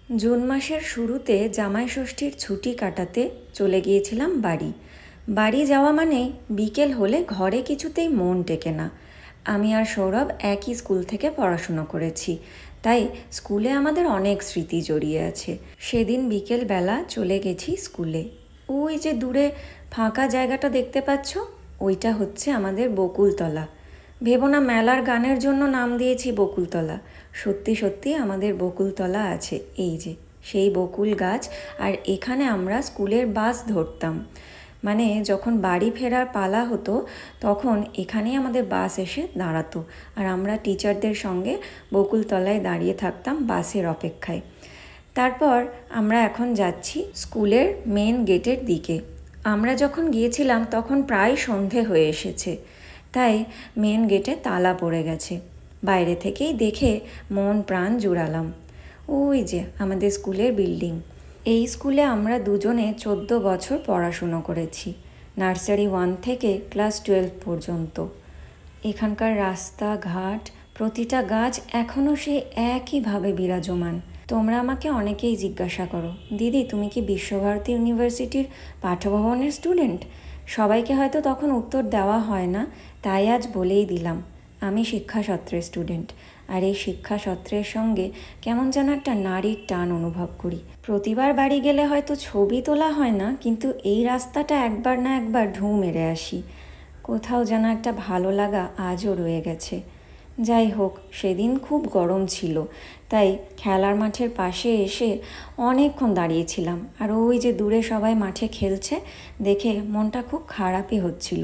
June মাসের শুরুতে জামাই ষষ্ঠীর ছুটি কাটাতে চলে গিয়েছিলাম বাড়ি। বাড়ি যাওয়া মানেই বিকেল হলে ঘরে কিছুতেই মন টেকে না। আমি আর সৌরভ একই স্কুল থেকে পড়াশুনো করেছি, তাই স্কুলে আমাদের অনেক স্মৃতি জড়িয়ে আছে। সেদিন বিকেলবেলা চলে গেছি স্কুলে। ওই যে দূরে ফাঁকা জায়গাটা দেখতে পাচ্ছ, ওইটা হচ্ছে আমাদের বকুলতলা। ভেবো না মেলার গানের জন্য নাম দিয়েছি বকুলতলা, সত্যি সত্যি আমাদের বকুলতলা আছে। এই যে সেই বকুল গাছ, আর এখানে আমরা স্কুলের বাস ধরতাম। মানে যখন বাড়ি ফেরার পালা হতো তখন এখানেই আমাদের বাস এসে দাঁড়াতো, আর আমরা টিচারদের সঙ্গে বকুলতলায় দাঁড়িয়ে থাকতাম বাসের অপেক্ষায়। তারপর আমরা এখন যাচ্ছি স্কুলের মেন গেটের দিকে। আমরা যখন গিয়েছিলাম তখন প্রায় সন্ধে হয়ে এসেছে, তাই মেন গেটে তালা পড়ে গেছে। বাইরে থেকেই দেখে মন প্রাণ জুড়ালাম। ওই যে আমাদের স্কুলের বিল্ডিং। এই স্কুলে আমরা দুজনে 14 বছর পড়াশুনো করেছি, নার্সারি 1 থেকে ক্লাস 12 পর্যন্ত। এখানকার রাস্তাঘাট, প্রতিটা গাছ এখনও সেই একইভাবে বিরাজমান। তোমরা আমাকে অনেকেই জিজ্ঞাসা করো, দিদি তুমি কি বিশ্বভারতী ইউনিভার্সিটির পাঠভবনের স্টুডেন্ট? সবাইকে হয়তো তখন উত্তর দেওয়া হয় না, তাই আজ বলেই দিলাম, আমি শিক্ষাসত্রের স্টুডেন্ট। আর এই শিক্ষাসত্রের সঙ্গে কেমন যেন একটা নারীর টান অনুভব করি। প্রতিবার বাড়ি গেলে হয়তো ছবি তোলা হয় না, কিন্তু এই রাস্তাটা একবার না একবার ঢু মেরে আসি। কোথাও যেন একটা ভালো লাগা আজও রয়ে গেছে। যাই হোক, সেদিন খুব গরম ছিল, তাই খেলার মাঠের পাশে এসে অনেকক্ষণ দাঁড়িয়েছিলাম। আর ওই যে দূরে সবাই মাঠে খেলছে দেখে মনটা খুব খারাপই হচ্ছিল।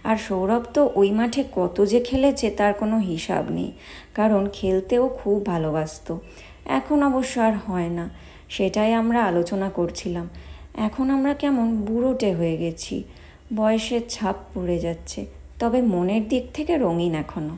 আর সৌরভ তো ওই মাঠে কত যে খেলেছে তার কোনো হিসাব নেই, কারণ খেলতেও খুব ভালোবাসতো। এখন অবশ্য আর হয় না, সেটাই আমরা আলোচনা করছিলাম। এখন আমরা কেমন বুড়োটে হয়ে গেছি, বয়সের ছাপ পড়ে যাচ্ছে, তবে মনের দিক থেকে রঙিন এখনও।